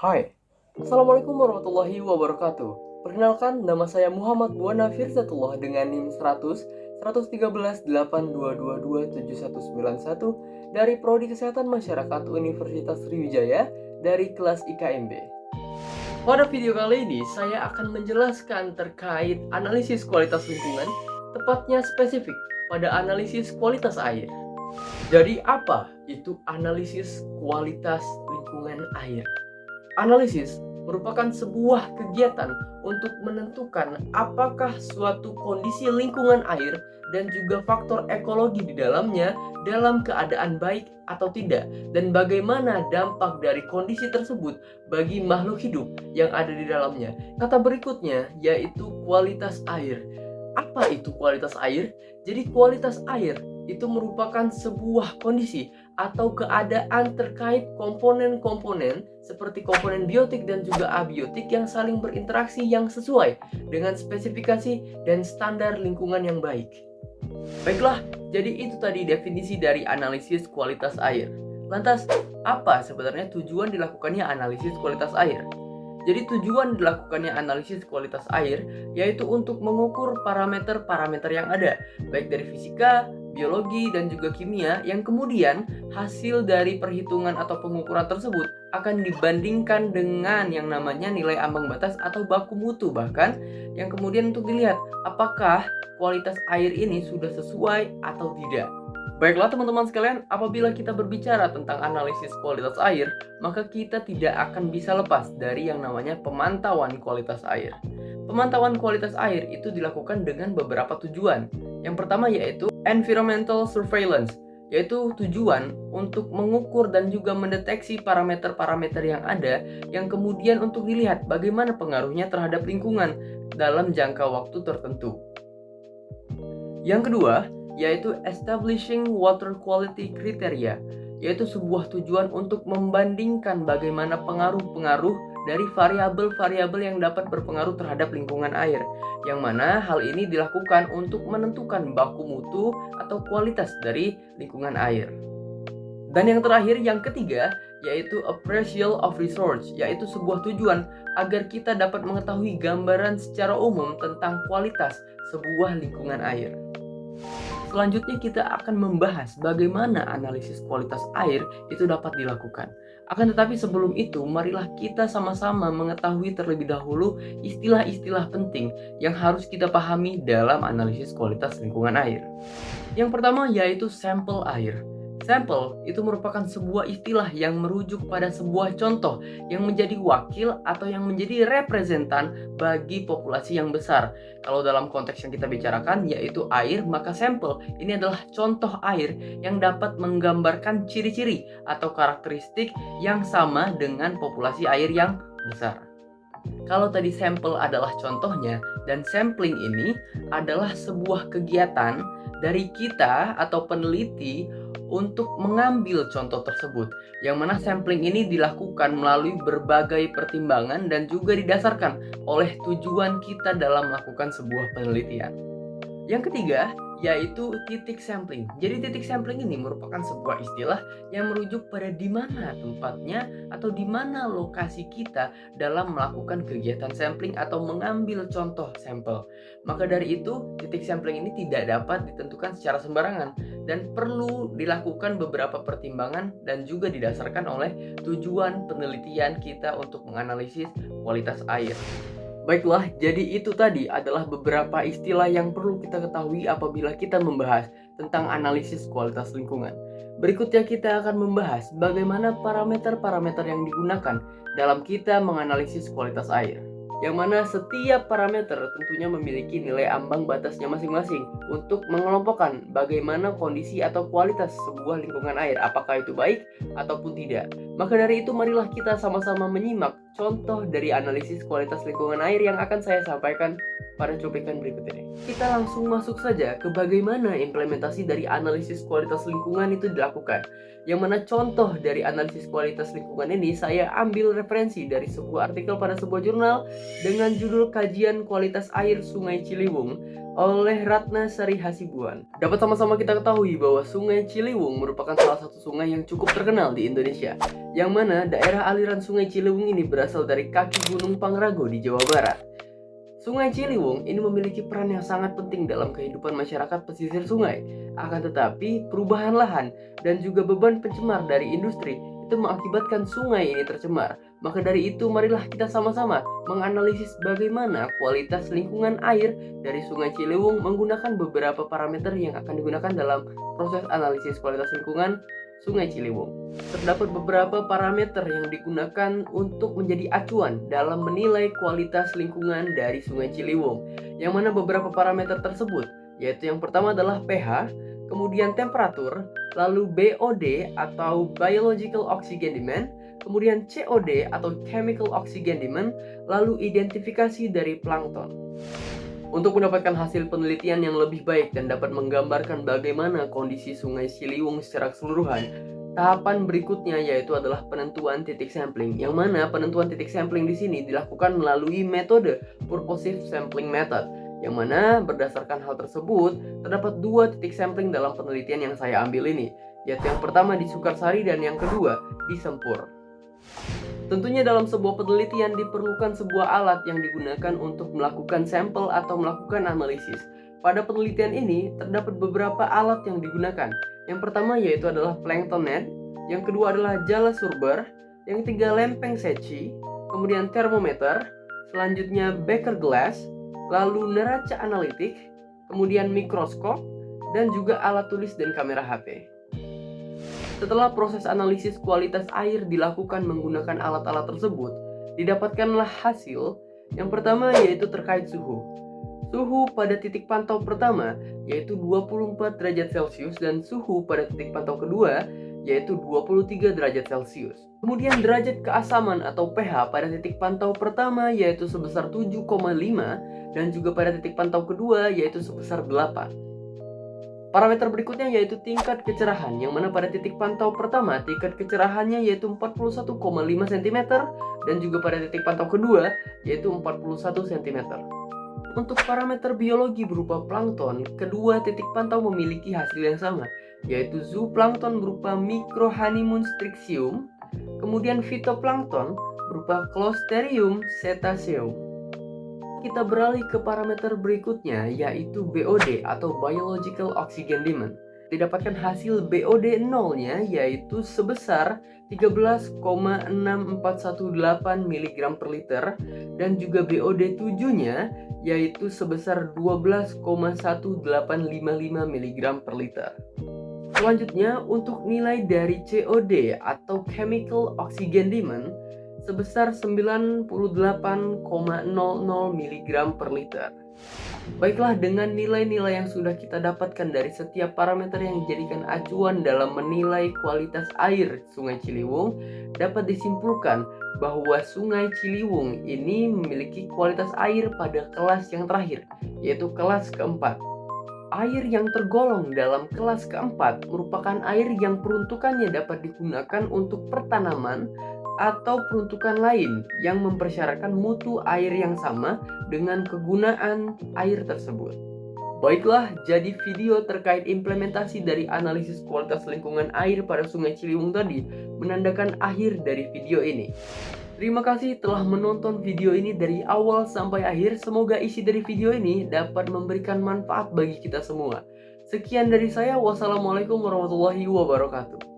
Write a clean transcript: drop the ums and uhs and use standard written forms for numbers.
Hai, Assalamualaikum warahmatullahi wabarakatuh. Perkenalkan, nama saya Muhammad Buwana Firzatullah dengan NIM 100 113 8222 7191 dari Prodi Kesehatan Masyarakat Universitas Sriwijaya dari kelas IKMB. Pada video kali ini, saya akan menjelaskan terkait analisis kualitas lingkungan, tepatnya spesifik pada analisis kualitas air. Jadi apa itu analisis kualitas lingkungan air? Analisis merupakan sebuah kegiatan untuk menentukan apakah suatu kondisi lingkungan air dan juga faktor ekologi di dalamnya dalam keadaan baik atau tidak, dan bagaimana dampak dari kondisi tersebut bagi makhluk hidup yang ada di dalamnya. Kata berikutnya yaitu kualitas air. Apa itu kualitas air? Jadi kualitas air itu merupakan sebuah kondisi atau keadaan terkait komponen-komponen seperti komponen biotik dan juga abiotik yang saling berinteraksi yang sesuai dengan spesifikasi dan standar lingkungan yang baik. Baiklah, jadi itu tadi definisi dari analisis kualitas air. Lantas, apa sebenarnya tujuan dilakukannya analisis kualitas air? Jadi tujuan dilakukannya analisis kualitas air yaitu untuk mengukur parameter-parameter yang ada, baik dari fisika, biologi, dan juga kimia, yang kemudian hasil dari perhitungan atau pengukuran tersebut akan dibandingkan dengan yang namanya nilai ambang batas atau baku mutu, bahkan yang kemudian untuk dilihat apakah kualitas air ini sudah sesuai atau tidak. Baiklah teman-teman sekalian, apabila kita berbicara tentang analisis kualitas air, maka kita tidak akan bisa lepas dari yang namanya pemantauan kualitas air. Pemantauan kualitas air itu dilakukan dengan beberapa tujuan. Yang pertama yaitu environmental surveillance, yaitu tujuan untuk mengukur dan juga mendeteksi parameter-parameter yang ada, yang kemudian untuk dilihat bagaimana pengaruhnya terhadap lingkungan dalam jangka waktu tertentu. Yang kedua, yaitu establishing water quality criteria, yaitu sebuah tujuan untuk membandingkan bagaimana pengaruh-pengaruh dari variabel-variabel yang dapat berpengaruh terhadap lingkungan air, yang mana hal ini dilakukan untuk menentukan baku mutu atau kualitas dari lingkungan air. Dan yang terakhir, yang ketiga, yaitu appraisal of resource, yaitu sebuah tujuan agar kita dapat mengetahui gambaran secara umum tentang kualitas sebuah lingkungan air. Selanjutnya kita akan membahas bagaimana analisis kualitas air itu dapat dilakukan. Akan tetapi sebelum itu, marilah kita sama-sama mengetahui terlebih dahulu istilah-istilah penting yang harus kita pahami dalam analisis kualitas lingkungan air. Yang pertama yaitu sampel air. Sampel itu merupakan sebuah istilah yang merujuk pada sebuah contoh yang menjadi wakil atau yang menjadi representan bagi populasi yang besar. Kalau dalam konteks yang kita bicarakan yaitu air, maka sampel ini adalah contoh air yang dapat menggambarkan ciri-ciri atau karakteristik yang sama dengan populasi air yang besar. Kalau tadi sampel adalah contohnya, dan sampling ini adalah sebuah kegiatan dari kita atau peneliti untuk mengambil contoh tersebut, yang mana sampling ini dilakukan melalui berbagai pertimbangan dan juga didasarkan oleh tujuan kita dalam melakukan sebuah penelitian. Yang ketiga yaitu titik sampling. Jadi titik sampling ini merupakan sebuah istilah yang merujuk pada di mana tempatnya atau di mana lokasi kita dalam melakukan kegiatan sampling atau mengambil contoh sampel. Maka dari itu, titik sampling ini tidak dapat ditentukan secara sembarangan dan perlu dilakukan beberapa pertimbangan dan juga didasarkan oleh tujuan penelitian kita untuk menganalisis kualitas air. Baiklah, jadi itu tadi adalah beberapa istilah yang perlu kita ketahui apabila kita membahas tentang analisis kualitas lingkungan. Berikutnya kita akan membahas bagaimana parameter-parameter yang digunakan dalam kita menganalisis kualitas air. Yang mana setiap parameter tentunya memiliki nilai ambang batasnya masing-masing untuk mengelompokkan bagaimana kondisi atau kualitas sebuah lingkungan air, apakah itu baik ataupun tidak. Maka dari itu marilah kita sama-sama menyimak contoh dari analisis kualitas lingkungan air yang akan saya sampaikan pada cuplikan berikut ini. Kita langsung masuk saja ke bagaimana implementasi dari analisis kualitas lingkungan itu dilakukan. Yang mana contoh dari analisis kualitas lingkungan ini saya ambil referensi dari sebuah artikel pada sebuah jurnal dengan judul Kajian Kualitas Air Sungai Ciliwung oleh Ratna Sari Hasibuan. Dapat sama-sama kita ketahui bahwa Sungai Ciliwung merupakan salah satu sungai yang cukup terkenal di Indonesia, yang mana daerah aliran Sungai Ciliwung ini berasal dari kaki Gunung Pangrango di Jawa Barat. Sungai Ciliwung ini memiliki peran yang sangat penting dalam kehidupan masyarakat pesisir sungai. Akan tetapi, perubahan lahan dan juga beban pencemar dari industri itu mengakibatkan sungai ini tercemar. Maka dari itu, marilah kita sama-sama menganalisis bagaimana kualitas lingkungan air dari Sungai Ciliwung menggunakan beberapa parameter yang akan digunakan dalam proses analisis kualitas lingkungan Sungai Ciliwung. Terdapat beberapa parameter yang digunakan untuk menjadi acuan dalam menilai kualitas lingkungan dari Sungai Ciliwung, yang mana beberapa parameter tersebut yaitu yang pertama adalah pH, kemudian temperatur, lalu BOD atau Biological Oxygen Demand, kemudian COD atau Chemical Oxygen Demand, lalu identifikasi dari plankton. Untuk mendapatkan hasil penelitian yang lebih baik dan dapat menggambarkan bagaimana kondisi Sungai Ciliwung secara keseluruhan, tahapan berikutnya yaitu adalah penentuan titik sampling, yang mana penentuan titik sampling di sini dilakukan melalui metode purposive sampling method, yang mana berdasarkan hal tersebut terdapat dua titik sampling dalam penelitian yang saya ambil ini, yaitu yang pertama di Sukarsari dan yang kedua di Sempur. Tentunya dalam sebuah penelitian diperlukan sebuah alat yang digunakan untuk melakukan sampel atau melakukan analisis. Pada penelitian ini terdapat beberapa alat yang digunakan. Yang pertama yaitu adalah plankton net, yang kedua adalah jala surber, yang ketiga lempeng Secchi, kemudian termometer, selanjutnya beaker glass, lalu neraca analitik, kemudian mikroskop, dan juga alat tulis dan kamera HP. Setelah proses analisis kualitas air dilakukan menggunakan alat-alat tersebut, didapatkanlah hasil yang pertama yaitu terkait suhu. Suhu pada titik pantau pertama yaitu 24 derajat Celcius dan suhu pada titik pantau kedua yaitu 23 derajat Celcius. Kemudian derajat keasaman atau pH pada titik pantau pertama yaitu sebesar 7,5 dan juga pada titik pantau kedua yaitu sebesar 8. Parameter berikutnya yaitu tingkat kecerahan, yang mana pada titik pantau pertama tingkat kecerahannya yaitu 41,5 cm dan juga pada titik pantau kedua yaitu 41 cm. Untuk parameter biologi berupa plankton, kedua titik pantau memiliki hasil yang sama, yaitu zooplankton berupa Microhoneymoon strixium, kemudian phytoplankton berupa Clostridium cetaceum. Kita beralih ke parameter berikutnya yaitu BOD atau Biological Oxygen Demand. Didapatkan hasil BOD 0-nya yaitu sebesar 13,6418 mg per liter dan juga BOD 7-nya yaitu sebesar 12,1855 mg per liter. Selanjutnya untuk nilai dari COD atau Chemical Oxygen Demand sebesar 98,00 mg per liter. Baiklah, dengan nilai-nilai yang sudah kita dapatkan dari setiap parameter yang dijadikan acuan dalam menilai kualitas air Sungai Ciliwung, dapat disimpulkan bahwa Sungai Ciliwung ini memiliki kualitas air pada kelas yang terakhir, yaitu kelas keempat. Air yang tergolong dalam kelas keempat merupakan air yang peruntukannya dapat digunakan untuk pertanaman atau peruntukan lain yang mempersyaratkan mutu air yang sama dengan kegunaan air tersebut. Baiklah, jadi video terkait implementasi dari analisis kualitas lingkungan air pada Sungai Ciliwung tadi menandakan akhir dari video ini. Terima kasih telah menonton video ini dari awal sampai akhir. Semoga isi dari video ini dapat memberikan manfaat bagi kita semua. Sekian dari saya. Wassalamualaikum warahmatullahi wabarakatuh.